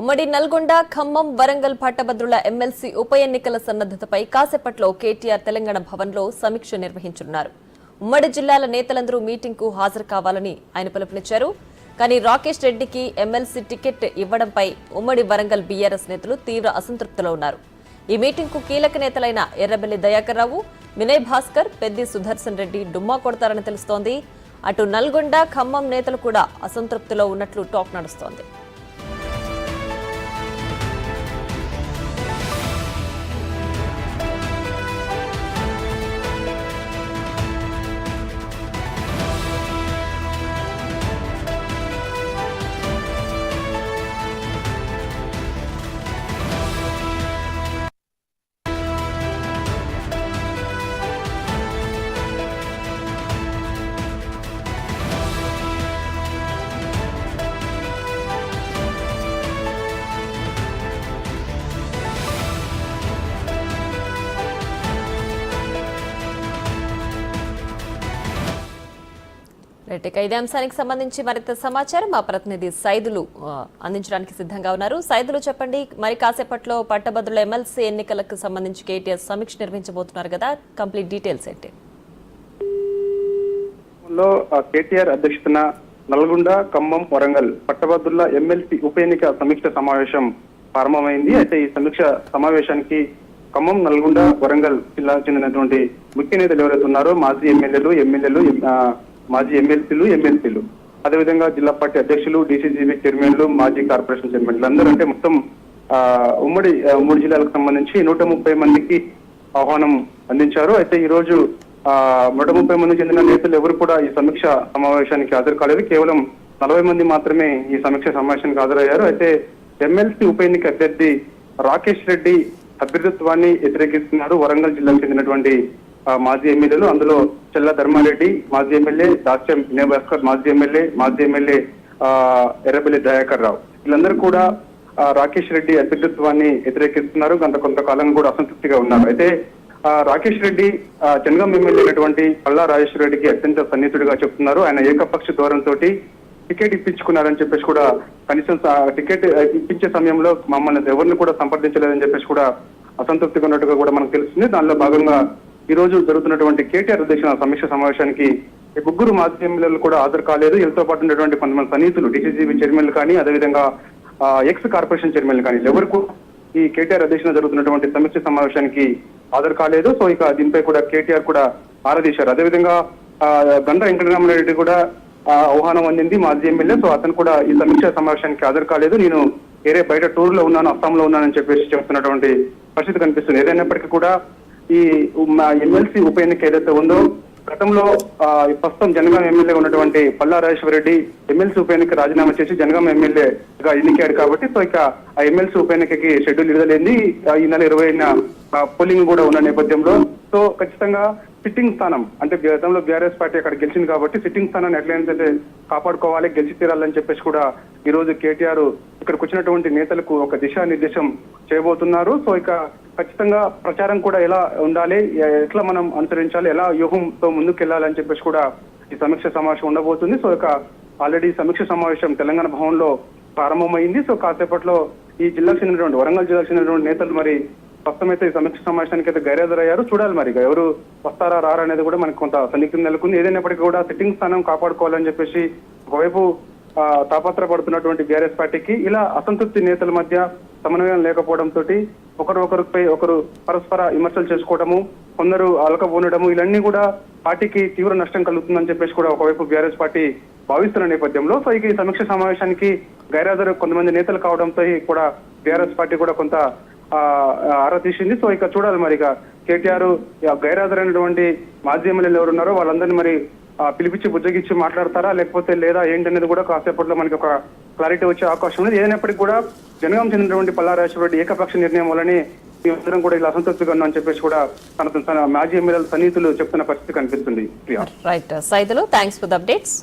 ఉమ్మడి నల్గొండ, ఖమ్మం, వరంగల్ పట్టభద్రుల ఎమ్మెల్సీ ఉప ఎన్నికల సన్నద్ధతపై కాసేపట్లో కేటీఆర్ తెలంగాణ భవన్లో సమీక్ష నిర్వహించనున్నారు. ఉమ్మడి జిల్లాల నేతలందరూ మీటింగ్కు హాజరు కావాలని ఆయన పిలుపునిచ్చారు. కానీ రాకేష్ రెడ్డికి ఎమ్మెల్సీ టికెట్ ఇవ్వడంపై ఉమ్మడి వరంగల్ బీఆర్ఎస్ నేతలు తీవ్ర అసంతృప్తిలో ఉన్నారు. ఈ మీటింగ్కు కీలక నేతలైన ఎర్రబెల్లి దయాకర్ రావు, వినయ్ భాస్కర్, పెద్ది సుదర్శన్ రెడ్డి డుమ్మా కొడతారని తెలుస్తోంది. అటు నల్గొండ, ఖమ్మం నేతలు కూడా అసంతృప్తిలో ఉన్నట్లు టాక్ నడుస్తోంది. ఇదే అంశానికి సంబంధించి మరింత సమాచారం మా ప్రతినిధి సైదులు అందించడానికి సిద్ధంగా ఉన్నారు. సైదులు చెప్పండి, మరి కాసేపట్లో పట్టభద్రుల ఎమ్మెల్సీ ఎన్నికలకు సంబంధించి కేటీఆర్ సమీక్ష నిర్వహించబోతున్నారు కదా, కంప్లీట్ డీటెయిల్స్ ఏంటి? కేటీఆర్ అధ్యక్షతన నల్గొండ, ఖమ్మం, వరంగల్ పట్టభద్రుల ఎమ్మెల్సీ ఉప ఎన్నిక సమీక్ష సమావేశం ప్రారంభమైంది. అయితే ఈ సమీక్ష సమావేశానికి ఖమ్మం, నల్గొండ, వరంగల్ జిల్లాకు చెందినటువంటి ముఖ్య నేతలు ఎవరైతే ఉన్నారో మాజీ ఎమ్మెల్యేలు, మాజీ ఎమ్మెల్సీలు, అదేవిధంగా జిల్లా పార్టీ అధ్యక్షులు, డీసీజీబీ చైర్మన్లు, మాజీ కార్పొరేషన్ చైర్మన్లు అందరూ అంటే మొత్తం ఉమ్మడి జిల్లాలకు సంబంధించి 130 మందికి ఆహ్వానం అందించారు. అయితే ఈ రోజు 130 మందికి చెందిన నేతలు ఎవరు కూడా ఈ సమీక్ష సమావేశానికి హాజరు కాలేదు. కేవలం 40 మంది మాత్రమే ఈ సమీక్ష సమావేశానికి హాజరయ్యారు. అయితే ఎమ్మెల్సీ ఉప ఎన్నిక అభ్యర్థి రాకేష్ రెడ్డి అభ్యర్థిత్వాన్ని వ్యతిరేకిస్తున్నారు వరంగల్ జిల్లాకు చెందినటువంటి మాజీ ఎమ్మెల్యేలు. అందులో చెల్ల ధర్మారెడ్డి మాజీ ఎమ్మెల్యే, దాస్యం వినయ్ భాస్కర్ మాజీ ఎమ్మెల్యే ఎర్రబెల్లి దయాకర్ రావు, వీళ్ళందరూ కూడా రాకేష్ రెడ్డి అభ్యర్థిత్వాన్ని వ్యతిరేకిస్తున్నారు. గత కొంతకాలం కూడా అసంతృప్తిగా ఉన్నారు. అయితే రాకేష్ రెడ్డి జనగాం ఎమ్మెల్యే అయినటువంటి పల్లా రాజేశ్వర రెడ్డికి అత్యంత సన్నిహితుడిగా చెప్తున్నారు. ఆయన ఏకపక్ష ధోరణితో టికెట్ ఇప్పించుకున్నారని చెప్పేసి కూడా, కనీసం టికెట్ ఇప్పించే సమయంలో మమ్మల్ని ఎవరిని కూడా సంప్రదించలేదని చెప్పేసి కూడా అసంతృప్తిగా ఉన్నట్టుగా కూడా మనకు తెలుస్తుంది. దానిలో భాగంగా ఈ రోజు జరుగుతున్నటువంటి కేటీఆర్ అధ్యక్షుల సమీక్ష సమావేశానికి ఈ ముగ్గురు మాజీ ఎమ్మెల్యేలు కూడా హాజరు కాలేదు. వీళ్ళతో పాటు ఉన్నటువంటి కొంతమంది సన్నిహితులు, డీసీజీబీ చైర్మన్లు కానీ, అదేవిధంగా ఎక్స్ కార్పొరేషన్ చైర్మన్లు కానీ ఎవరికి ఈ కేటీఆర్ అధ్యక్షులు జరుగుతున్నటువంటి సమీక్ష సమావేశానికి హాజరు కాలేదు. సో ఇక దీనిపై కూడా కేటీఆర్ కూడా ఆరాధీశారు. అదేవిధంగా గండ్ర వెంకటరామరెడ్డి కూడా ఆహ్వానం అందింది, మాజీ ఎమ్మెల్యే. సో అతను కూడా ఈ సమీక్ష సమావేశానికి హాజరు కాలేదు. నేను వేరే బయట టూర్ లో ఉన్నాను, అస్సాంలో ఉన్నానని చెప్పేసి చెప్తున్నటువంటి పరిస్థితి కనిపిస్తుంది. ఏదైనప్పటికీ కూడా ఈ ఎమ్మెల్సీ ఉప ఎన్నిక ఏదైతే ఉందో, గతంలో ప్రస్తుతం జనగాం ఎమ్మెల్యేగా ఉన్నటువంటి పల్లా రాజేశ్వర రెడ్డి ఎమ్మెల్సీ ఉప ఎన్నిక రాజీనామా చేసి జనగాం ఎమ్మెల్యేగా ఎన్నికాడు కాబట్టి, సో ఇక ఆ ఎమ్మెల్సీ ఉప ఎన్నికకి షెడ్యూల్ విడుదలైంది. ఈ నెల 20న పోలింగ్ కూడా ఉన్న నేపథ్యంలో సో ఖచ్చితంగా సిట్టింగ్ స్థానం అంటే గతంలో బీఆర్ఎస్ పార్టీ అక్కడ గెలిచింది కాబట్టి సిట్టింగ్ స్థానాన్ని ఎట్లయితే కాపాడుకోవాలి, గెలిచి తీరాలని చెప్పేసి కూడా ఈ రోజు కేటీఆర్ ఇక్కడికి వచ్చినటువంటి నేతలకు ఒక దిశానిర్దేశం చేయబోతున్నారు. సో ఇక ఖచ్చితంగా ప్రచారం కూడా ఎలా ఉండాలి, ఎట్లా మనం అనుసరించాలి, ఎలా వ్యూహంతో ముందుకు వెళ్ళాలని చెప్పేసి కూడా ఈ సమీక్ష సమావేశం ఉండబోతుంది. సో ఇక ఆల్రెడీ సమీక్ష సమావేశం తెలంగాణ భవన్లో ప్రారంభమైంది. సో కాసేపట్లో ఈ జిల్లాకు చెందినటువంటి వరంగల్ జిల్లాకు చెందినటువంటి నేతలు మరి ప్రస్తుతమైతే ఈ సమీక్ష సమావేశానికి అయితే గైరాజరయ్యారు. చూడాలి మరి ఎవరు వస్తారా రారా అనేది కూడా మనకు కొంత సన్నిహితం నెలకొంది. ఏదైనప్పటికీ కూడా సిట్టింగ్ స్థానం కాపాడుకోవాలని చెప్పేసి ఒకవైపు తాపత్రపడుతున్నటువంటి బీఆర్ఎస్ పార్టీకి ఇలా అసంతృప్తి నేతల మధ్య సమన్వయం లేకపోవడంతో ఒకరిపై ఒకరు పరస్పర విమర్శలు చేసుకోవడము, కొందరు అలకపోనడము, ఇవన్నీ కూడా పార్టీకి తీవ్ర నష్టం కలుగుతుందని చెప్పేసి కూడా ఒకవైపు బీఆర్ఎస్ పార్టీ భావిస్తున్న నేపథ్యంలో సో ఇక ఈ సమీక్ష సమావేశానికి గైరాజరు కొంతమంది నేతలు కావడంతో కూడా బీఆర్ఎస్ పార్టీ కూడా కొంత ఆరా తీసింది. సో ఇక చూడాలి మరి ఇక కేటీఆర్ గైరాజరైనటువంటి మాజీ ఎమ్మెల్యేలు ఎవరు ఉన్నారో వాళ్ళందరినీ మరి పిలిపించి బుజ్జగిచ్చి మాట్లాడతారా లేకపోతే లేదా ఏంటనేది కూడా కాసేపట్లో మనకి ఒక క్లారిటీ వచ్చే అవకాశం ఉంది. ఏదైనప్పటికీ కూడా జనగాం చెందినటువంటి పల్లా రాజేశ్వర రెడ్డి ఏకపక్ష నిర్ణయం వల్లనే మేమందరం కూడా ఇలా అసంతృప్తిగా ఉన్నామని చెప్పేసి కూడా తన మాజీ ఎమ్మెల్యేల సన్నిహితులు చెప్తున్న పరిస్థితి కనిపిస్తుంది. Right Saidulu, thanks for the updates.